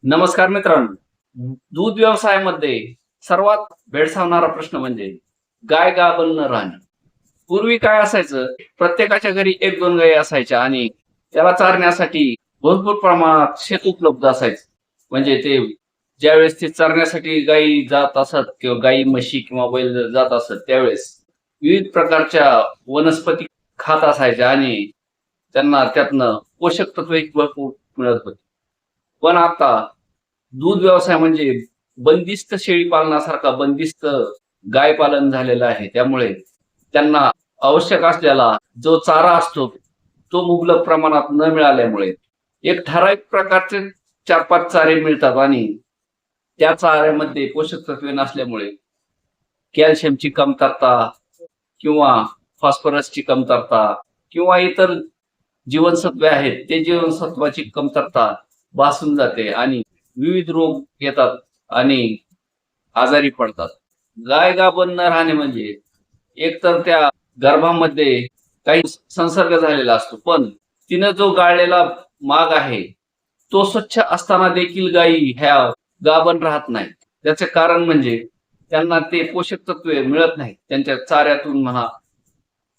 नमस्कार मित्रांनो. दूध व्यवसायामध्ये सर्वात भेडसावणारा प्रश्न म्हणजे गाय गाभण न राहणे. पूर्वी काय असायचं, प्रत्येकाच्या घरी एक दोन गायी असायच्या आणि त्याला चारण्यासाठी भरपूर प्रमाणात शेत उपलब्ध असायचं. म्हणजे ते ज्यावेळेस ते चरण्यासाठी गायी जात असत किंवा गायी म्हशी किंवा बैल जात असत त्यावेळेस विविध प्रकारच्या वनस्पती खात असायच्या आणि त्यांना त्यातनं पोषक तत्व भरपूर मिळत होती. पण आता दूध व्यवसाय म्हणजे बंदिस्त शेळी पालनासारखा बंदिस्त गाय पालन झालेलं आहे. त्यामुळे त्यांना आवश्यक असलेला जो चारा असतो तो मुबलक प्रमाणात न मिळाल्यामुळे एक ठराविक प्रकारचे 4-5 चारे मिळतात आणि त्या चाऱ्यामध्ये पोषक तत्वे नसल्यामुळे कॅल्शियमची कमतरता किंवा फॉस्फरसची कमतरता किंवा इतर जीवनसत्वे आहेत ते जीवनसत्वाची कमतरता भासून जाते आणि विविध रोग येतात आणि आजारी पडतात. गाय गाभण न राहणे म्हणजे एकतर त्या गर्भामध्ये काही संसर्ग झालेला असतो, पण तिनं जो गाळलेला माग आहे तो स्वच्छ असताना देखील गायी ह्या गाभण राहत नाही. त्याचे कारण म्हणजे त्यांना ते पोषक तत्वे मिळत नाहीत. त्यांच्या चाऱ्यातून म्हणा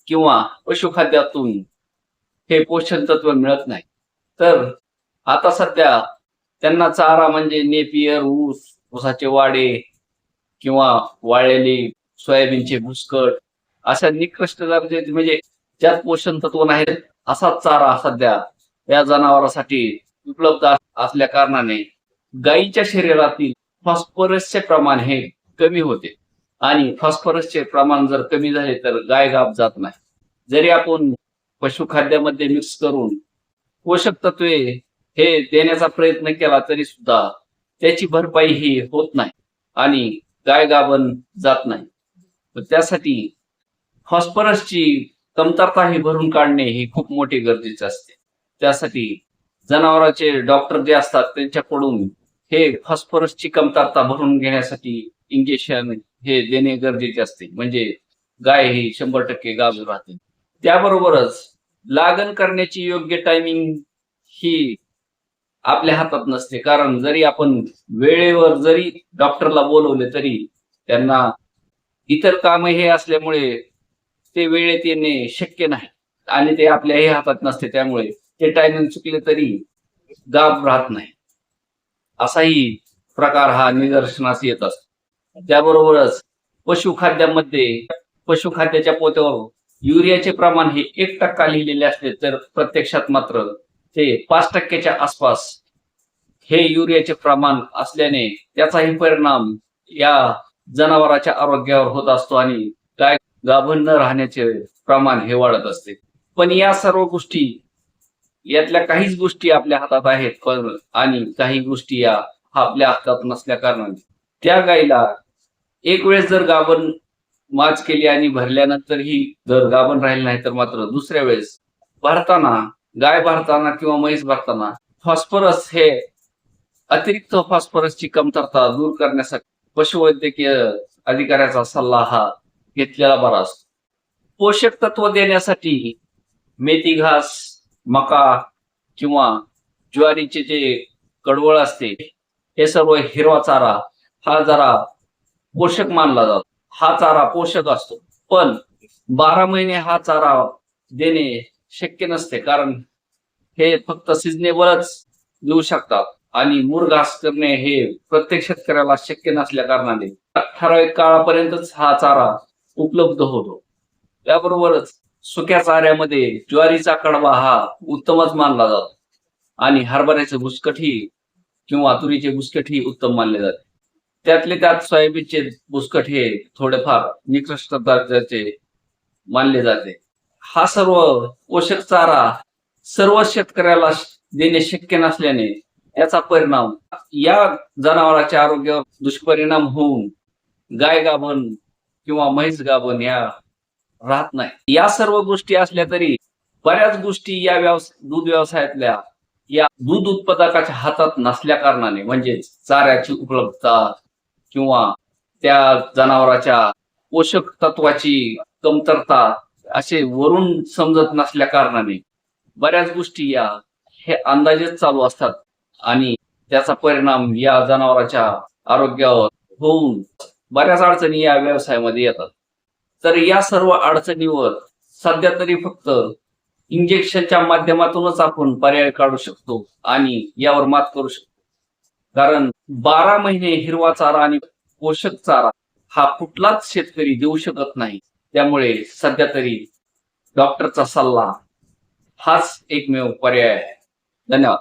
किंवा पशुखाद्यातून हे पोषण तत्व मिळत नाही. तर आता सध्या त्यांना चारा म्हणजे नेपियर, ऊसाचे वाडे किंवा वाळलेली सोयाबीनचे भुसकट अशा निकृष्ट दर्जाचे म्हणजे ज्यात पोषण तत्व नाहीत असा चारा सध्या या जनावरांसाठी उपलब्ध असल्या कारणाने गायीच्या शरीरातील फॉस्फरसचे प्रमाण हे कमी होते आणि फॉस्फरसचे प्रमाण जर कमी झाले तर गाय गाभ जात नाही. जरी आपण पशुखाद्यामध्ये मिक्स करून पोषक तत्वे हे देण्याचा प्रयत्न केला तरी सुद्धा त्याची भरपाई ही होत नाही आणि गाय गाभण जात नाही. त्यासाठी फॉस्फरसची कमतरता ही भरून काढणे ही खूप मोठी गरजेचे असते. त्यासाठी जनावरांचे डॉक्टर जे असतात त्यांच्याकडून हे फॉस्फरसची कमतरता भरून घेण्यासाठी इंजेक्शन हे देणे गरजेचे असते. म्हणजे गाय ही 100% गाभण राहते. त्याबरोबरच लागण करण्याची योग्य टायमिंग ही आपल्या हातात नसते. कारण जरी आपण वेळेवर जरी डॉक्टरला बोलवले तरी त्यांना इतर काम हे असल्यामुळे ते वेळेत येणे शक्य नाही आणि ते आपल्याही हातात नसते. त्यामुळे ते टायमिंग चुकले तरी गाभ राहत नाही. असाही प्रकार हा निदर्शनास येत असतो. त्याबरोबरच पशुखाद्याच्या पोत्यावर युरियाचे प्रमाण हे 1% लिहिलेले असले तर प्रत्यक्षात मात्र ते 5%च्या आसपास हे युरियाचे प्रमाण असल्याने त्याचाही परिणाम या जनावरांच्या आरोग्यावर होत असतो आणि गाय गाभण न राहण्याचे प्रमाण हे वाढत असते. पण या सर्व गोष्टी यातल्या काहीच गोष्टी आपल्या हातात आहेत, पण आणि काही गोष्टी या आपल्या हातात नसल्या कारणाने त्या गायीला एक वेळेस जर गाभण माच केली आणि भरल्यानंतरही जर गाभण राहिली नाही तर मात्र दुसऱ्या वेळेस गाय भरताना किंवा म्हैस भरताना फॉस्फरस हे अतिरिक्त फॉस्फरसची कमतरता दूर करण्यासाठी पशुवैद्यकीय अधिकाऱ्याचा सल्ला हा घेतलेला बरा असतो. पोषक तत्व देण्यासाठी मेथी घास, मका किंवा ज्वारीचे जे कडवळ असते हे सर्व हिरवा चारा हा जरा पोषक मानला जातो. हा चारा पोषक असतो, पण 12 महिने हा चारा देणे शक्य नसते. कारण हे फक्त सिजनेबलच देऊ शकतात आणि मूर घास करणे हे प्रत्येक शेतकऱ्याला शक्य नसल्या कारणाने ठराविक काळापर्यंतच हा चारा उपलब्ध होतो. त्याबरोबरच सुक्या चाऱ्यामध्ये ज्वारीचा कडबा हा उत्तमच मानला जातो आणि हरभऱ्याचे भुसकटही किंवा तुरीचे भुसकटही उत्तम मानले जाते. त्यातले त्यात सोयाबीनचे भुसकट हे थोडेफार निकृष्ट दर्जाचे मानले जाते. हा सर्व पोषक चारा सर्व शेतकऱ्याला देणे शक्य नसल्याने याचा परिणाम या जनावरांच्या आरोग्यावर दुष्परिणाम होऊन गाय गाभण किंवा म्हैस गाभण या राहत नाही. या सर्व गोष्टी असल्या तरी बऱ्याच गोष्टी या दूध व्यवसायातल्या या दूध उत्पादकाच्या हातात नसल्या कारणाने म्हणजे चाऱ्याची उपलब्धता किंवा त्या जनावरांच्या पोषक तत्वाची कमतरता असे वरून समजत नसल्या कारणाने बऱ्याच गोष्टी या हे अंदाजेच चालू असतात आणि त्याचा परिणाम या जनावरांच्या आरोग्यावर होऊन बऱ्याच अडचणी या व्यवसायामध्ये येतात. तर या सर्व अडचणीवर सध्या तरी फक्त इंजेक्शनच्या माध्यमातूनच आपण पर्याय काढू शकतो आणि यावर मात करू शकतो. कारण 12 महिने हिरवा चारा आणि पोषक चारा हा कुठलाच शेतकरी देऊ शकत नाही. त्यामुळे सध्या तरी डॉक्टरचा सल्ला हाच एकमेव पर्याय आहे. धन्यवाद.